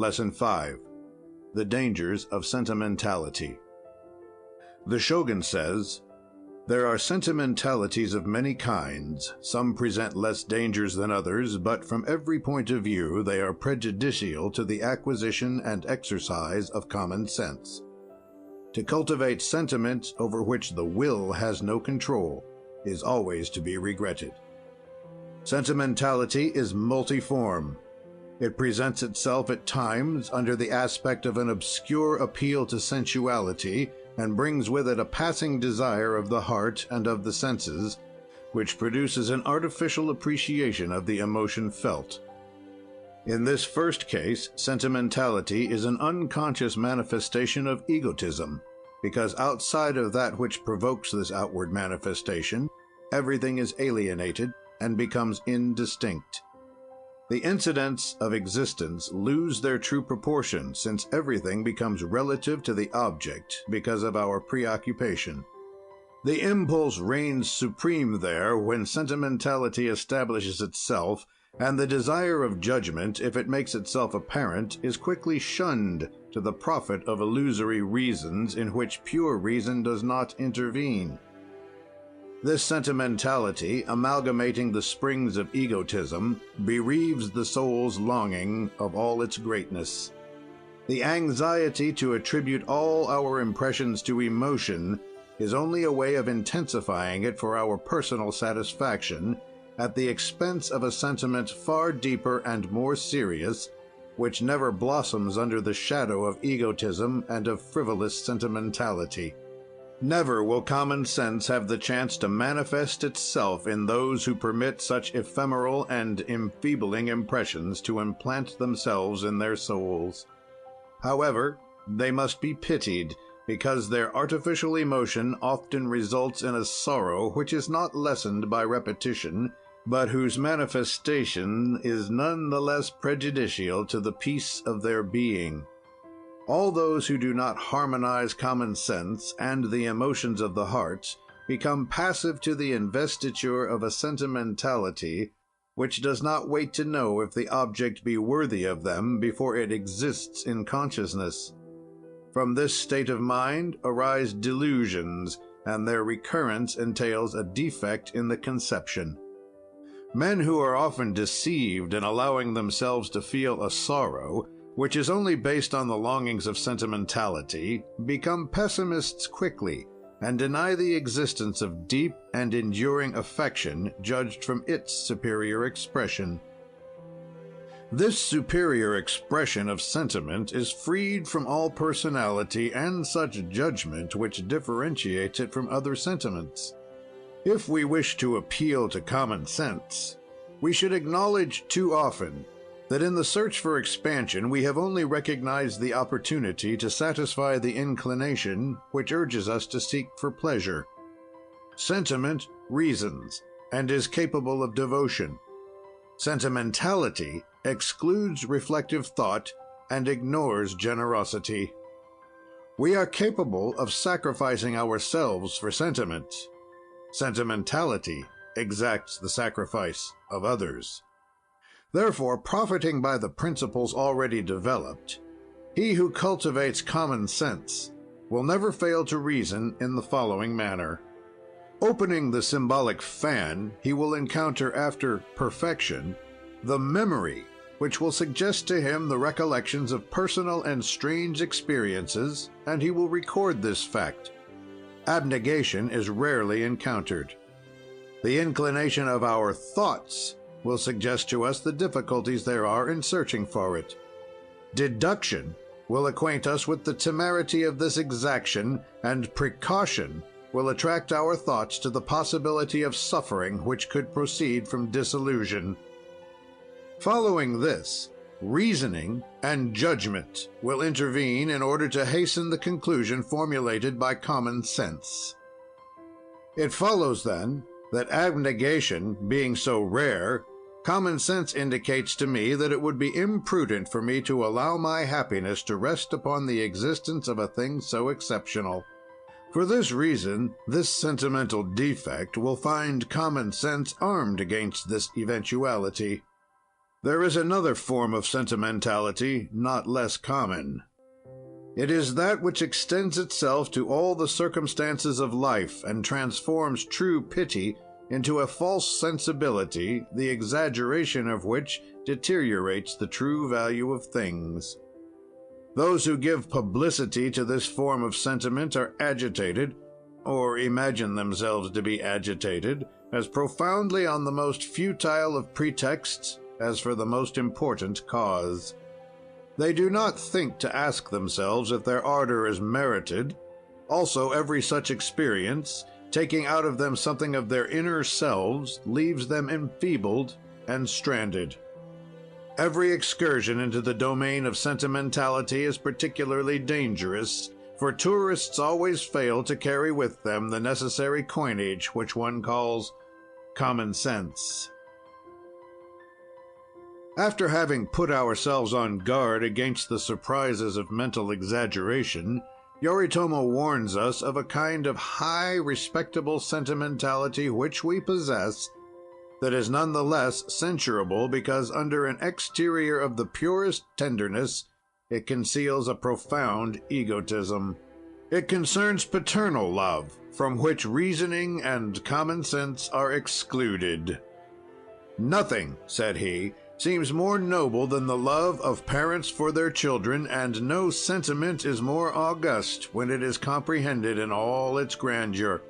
Lesson 5. The Dangers of Sentimentality. The Shogun says, "There are sentimentalities of many kinds. Some present less dangers than others, but from every point of view they are prejudicial to the acquisition and exercise of common sense. To cultivate sentiment over which the will has no control is always to be regretted. Sentimentality is multiform. It presents itself at times under the aspect of an obscure appeal to sensuality, and brings with it a passing desire of the heart and of the senses, which produces an artificial appreciation of the emotion felt. In this first case, sentimentality is an unconscious manifestation of egotism, because outside of that which provokes this outward manifestation, everything is alienated and becomes indistinct. The incidents of existence lose their true proportion, since everything becomes relative to the object because of our preoccupation. The impulse reigns supreme there when sentimentality establishes itself, and the desire of judgment, if it makes itself apparent, is quickly shunned to the profit of illusory reasons in which pure reason does not intervene. This sentimentality, amalgamating the springs of egotism, bereaves the soul's longing of all its greatness. The anxiety to attribute all our impressions to emotion is only a way of intensifying it for our personal satisfaction, at the expense of a sentiment far deeper and more serious, which never blossoms under the shadow of egotism and of frivolous sentimentality. Never will common sense have the chance to manifest itself in those who permit such ephemeral and enfeebling impressions to implant themselves in their souls. However, they must be pitied, because their artificial emotion often results in a sorrow which is not lessened by repetition, but whose manifestation is none the less prejudicial to the peace of their being. All those who do not harmonize common sense and the emotions of the heart become passive to the investiture of a sentimentality which does not wait to know if the object be worthy of them before it exists in consciousness. From this state of mind arise delusions, and their recurrence entails a defect in the conception. Men who are often deceived in allowing themselves to feel a sorrow, which is only based on the longings of sentimentality, become pessimists quickly, and deny the existence of deep and enduring affection judged from its superior expression. This superior expression of sentiment is freed from all personality and such judgment which differentiates it from other sentiments. If we wish to appeal to common sense, we should acknowledge too often that in the search for expansion we have only recognized the opportunity to satisfy the inclination which urges us to seek for pleasure. Sentiment reasons and is capable of devotion. Sentimentality excludes reflective thought and ignores generosity. We are capable of sacrificing ourselves for sentiment. Sentimentality exacts the sacrifice of others. Therefore, profiting by the principles already developed, he who cultivates common sense will never fail to reason in the following manner. Opening the symbolic fan, he will encounter after perfection the memory which will suggest to him the recollections of personal and strange experiences, and he will record this fact. Abnegation is rarely encountered. The inclination of our thoughts will suggest to us the difficulties there are in searching for it. Deduction will acquaint us with the temerity of this exaction, and precaution will attract our thoughts to the possibility of suffering which could proceed from disillusion. Following this, reasoning and judgment will intervene in order to hasten the conclusion formulated by common sense. It follows, then, that abnegation being so rare, common sense indicates to me that it would be imprudent for me to allow my happiness to rest upon the existence of a thing so exceptional. For this reason, this sentimental defect will find common sense armed against this eventuality. There is another form of sentimentality not less common. It is that which extends itself to all the circumstances of life and transforms true pity into a false sensibility, the exaggeration of which deteriorates the true value of things. Those who give publicity to this form of sentiment are agitated, or imagine themselves to be agitated, as profoundly on the most futile of pretexts as for the most important cause. They do not think to ask themselves if their ardor is merited. Also, every such experience, taking out of them something of their inner selves, leaves them enfeebled and stranded. Every excursion into the domain of sentimentality is particularly dangerous, for tourists always fail to carry with them the necessary coinage which one calls common sense. After having put ourselves on guard against the surprises of mental exaggeration, Yoritomo warns us of a kind of high, respectable sentimentality which we possess, that is none the less censurable because under an exterior of the purest tenderness it conceals a profound egotism. It concerns paternal love, from which reasoning and common sense are excluded. "Nothing," said he, "seems more noble than the love of parents for their children, and no sentiment is more august when it is comprehended in all its grandeur.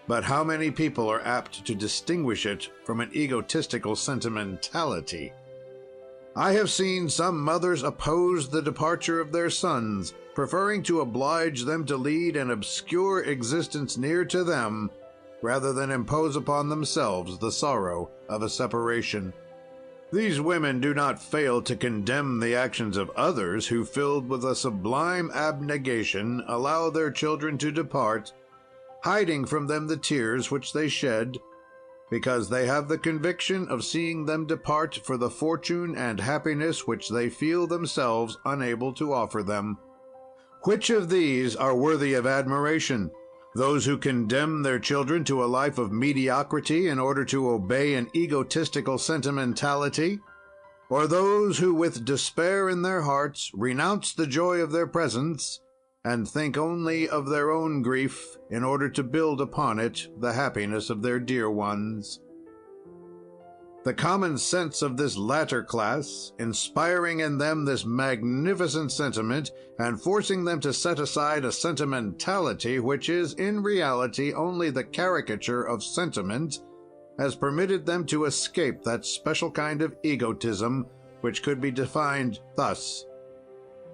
But how many people are apt to distinguish it from an egotistical sentimentality? I have seen some mothers oppose the departure of their sons, preferring to oblige them to lead an obscure existence near to them, rather than impose upon themselves the sorrow of a separation. These women do not fail to condemn the actions of others who, filled with a sublime abnegation, allow their children to depart, hiding from them the tears which they shed, because they have the conviction of seeing them depart for the fortune and happiness which they feel themselves unable to offer them. Which of these are worthy of admiration? Those who condemn their children to a life of mediocrity in order to obey an egotistical sentimentality? Or those who, with despair in their hearts, renounce the joy of their presence and think only of their own grief in order to build upon it the happiness of their dear ones? The common sense of this latter class, inspiring in them this magnificent sentiment, and forcing them to set aside a sentimentality which is in reality only the caricature of sentiment, has permitted them to escape that special kind of egotism which could be defined thus: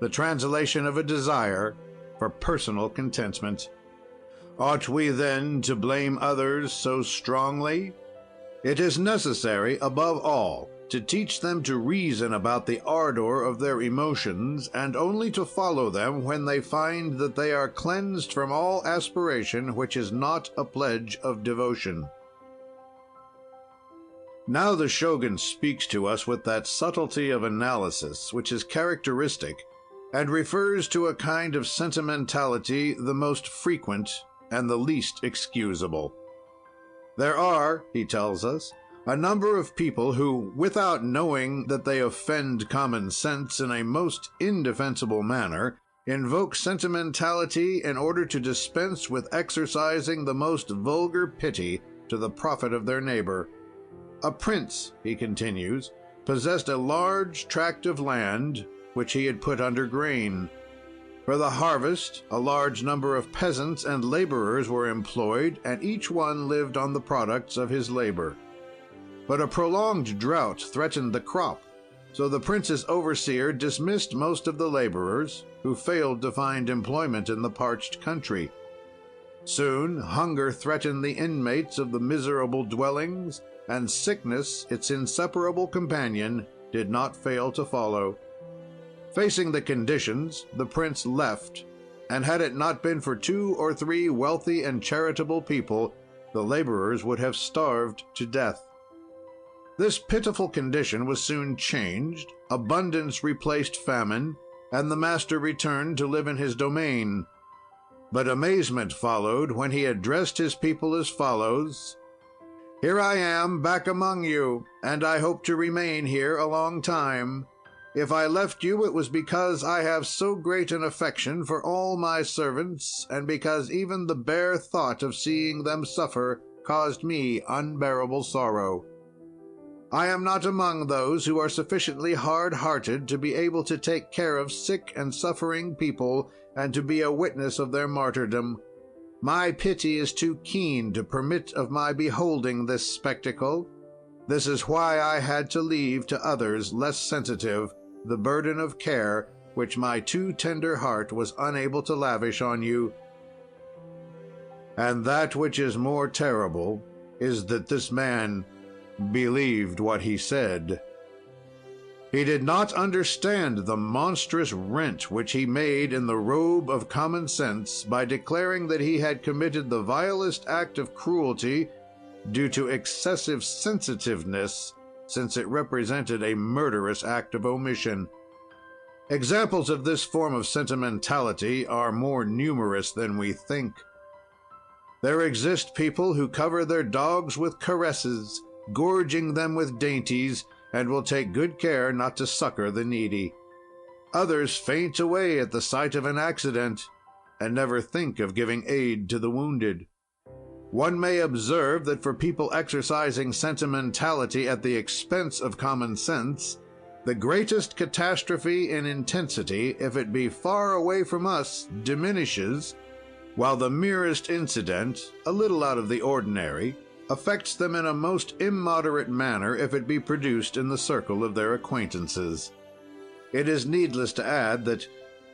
the translation of a desire for personal contentment. Ought we then to blame others so strongly? It is necessary, above all, to teach them to reason about the ardor of their emotions, and only to follow them when they find that they are cleansed from all aspiration which is not a pledge of devotion. Now the Shogun speaks to us with that subtlety of analysis which is characteristic, and refers to a kind of sentimentality the most frequent and the least excusable. There are, he tells us, a number of people who, without knowing that they offend common sense in a most indefensible manner, invoke sentimentality in order to dispense with exercising the most vulgar pity to the profit of their neighbor. A prince, he continues, possessed a large tract of land which he had put under grain. For the harvest, a large number of peasants and laborers were employed, and each one lived on the products of his labor. But a prolonged drought threatened the crop, so the prince's overseer dismissed most of the laborers, who failed to find employment in the parched country. Soon hunger threatened the inmates of the miserable dwellings, and sickness, its inseparable companion, did not fail to follow. Facing the conditions, the prince left, and had it not been for 2 or 3 wealthy and charitable people, the laborers would have starved to death. This pitiful condition was soon changed, abundance replaced famine, and the master returned to live in his domain. But amazement followed when he addressed his people as follows: Here I am, back among you, and I hope to remain here a long time. If I left you, it was because I have so great an affection for all my servants, and because even the bare thought of seeing them suffer caused me unbearable sorrow. I am not among those who are sufficiently hard-hearted to be able to take care of sick and suffering people, and to be a witness of their martyrdom. My pity is too keen to permit of my beholding this spectacle. This is why I had to leave to others less sensitive the burden of care which my too tender heart was unable to lavish on you. And that which is more terrible is that this man believed what he said. He did not understand the monstrous rent which he made in the robe of common sense by declaring that he had committed the vilest act of cruelty due to excessive sensitiveness, since it represented a murderous act of omission. Examples of this form of sentimentality are more numerous than we think. There exist people who cover their dogs with caresses, gorging them with dainties, and will take good care not to succor the needy. Others faint away at the sight of an accident, and never think of giving aid to the wounded. One may observe that for people exercising sentimentality at the expense of common sense, the greatest catastrophe in intensity, if it be far away from us, diminishes, while the merest incident, a little out of the ordinary, affects them in a most immoderate manner if it be produced in the circle of their acquaintances. It is needless to add that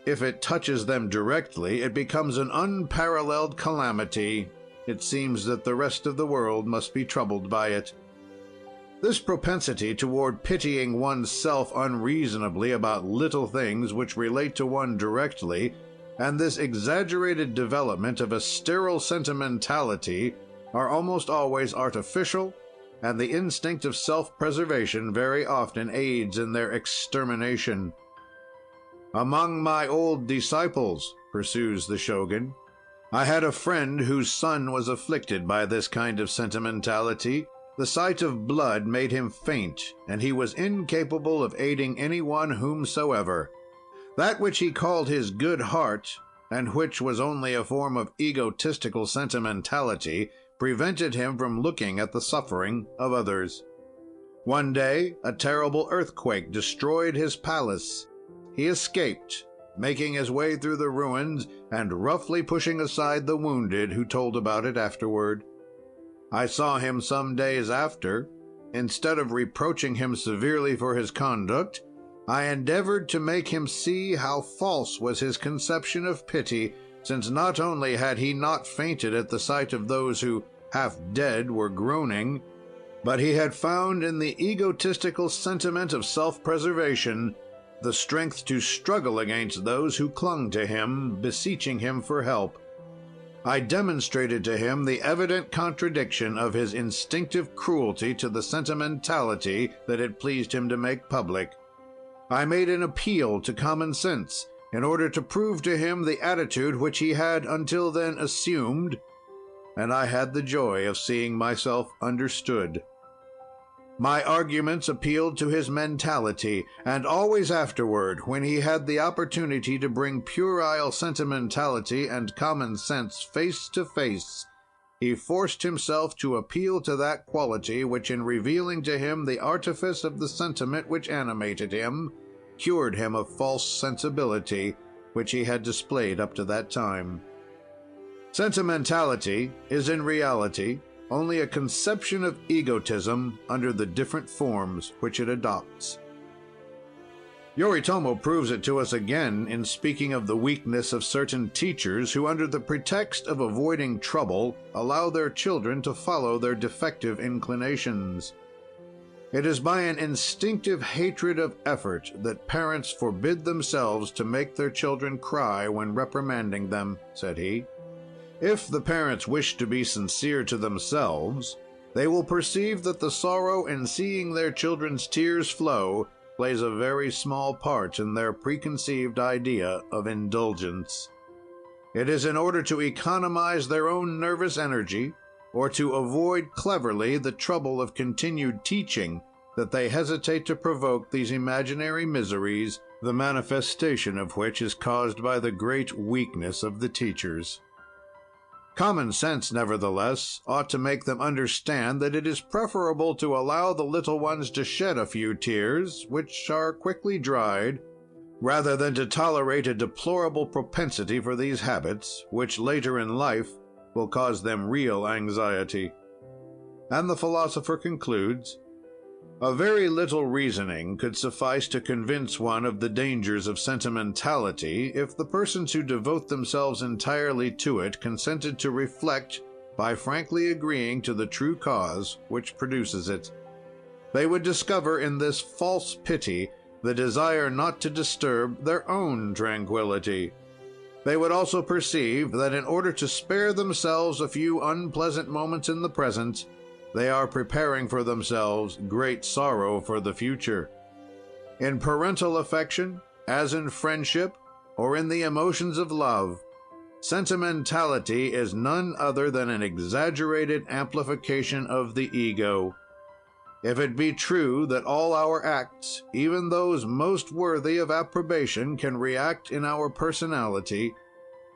if it touches them directly, it becomes an unparalleled calamity. It seems that the rest of the world must be troubled by it. This propensity toward pitying one's self unreasonably about little things which relate to one directly, and this exaggerated development of a sterile sentimentality are almost always artificial, and the instinct of self-preservation very often aids in their extermination. Among my old disciples, pursues the Shogun, I had a friend whose son was afflicted by this kind of sentimentality. The sight of blood made him faint, and he was incapable of aiding anyone whomsoever. That which he called his good heart, and which was only a form of egotistical sentimentality, prevented him from looking at the suffering of others. One day, a terrible earthquake destroyed his palace. He escaped, making his way through the ruins and roughly pushing aside the wounded, who told about it afterward. I saw him some days after. Instead of reproaching him severely for his conduct, I endeavored to make him see how false was his conception of pity, since not only had he not fainted at the sight of those who, half dead, were groaning, but he had found in the egotistical sentiment of self-preservation the strength to struggle against those who clung to him, beseeching him for help. I demonstrated to him the evident contradiction of his instinctive cruelty to the sentimentality that it pleased him to make public. I made an appeal to common sense, in order to prove to him the attitude which he had until then assumed, and I had the joy of seeing myself understood. My arguments appealed to his mentality, and always afterward, when he had the opportunity to bring puerile sentimentality and common sense face to face, he forced himself to appeal to that quality which, in revealing to him the artifice of the sentiment which animated him, cured him of false sensibility, which he had displayed up to that time. Sentimentality is in reality only a conception of egotism under the different forms which it adopts. Yoritomo proves it to us again in speaking of the weakness of certain teachers who, under the pretext of avoiding trouble, allow their children to follow their defective inclinations. It is by an instinctive hatred of effort that parents forbid themselves to make their children cry when reprimanding them, said he. If the parents wish to be sincere to themselves, they will perceive that the sorrow in seeing their children's tears flow plays a very small part in their preconceived idea of indulgence. It is in order to economize their own nervous energy or to avoid cleverly the trouble of continued teaching, that they hesitate to provoke these imaginary miseries, the manifestation of which is caused by the great weakness of the teachers. Common sense, nevertheless, ought to make them understand that it is preferable to allow the little ones to shed a few tears, which are quickly dried, rather than to tolerate a deplorable propensity for these habits, which later in life will cause them real anxiety. And the philosopher concludes, a very little reasoning could suffice to convince one of the dangers of sentimentality, if the persons who devote themselves entirely to it consented to reflect by frankly agreeing to the true cause which produces it. They would discover in this false pity the desire not to disturb their own tranquillity. They would also perceive that in order to spare themselves a few unpleasant moments in the present, they are preparing for themselves great sorrow for the future. In parental affection, as in friendship, or in the emotions of love, sentimentality is none other than an exaggerated amplification of the ego. If it be true that all our acts, even those most worthy of approbation, can react in our personality,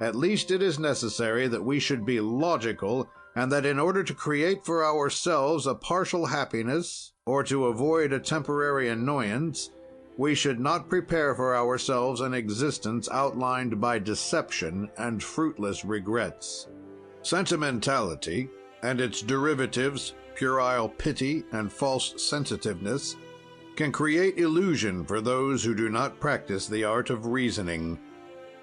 at least it is necessary that we should be logical, and that in order to create for ourselves a partial happiness, or to avoid a temporary annoyance, we should not prepare for ourselves an existence outlined by deception and fruitless regrets. Sentimentality, and its derivatives, puerile pity and false sensitiveness, can create illusion for those who do not practice the art of reasoning.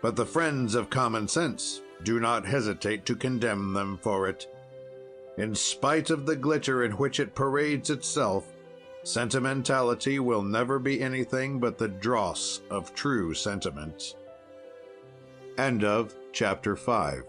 But the friends of common sense do not hesitate to condemn them for it. In spite of the glitter in which it parades itself, sentimentality will never be anything but the dross of true sentiment. End of chapter 5.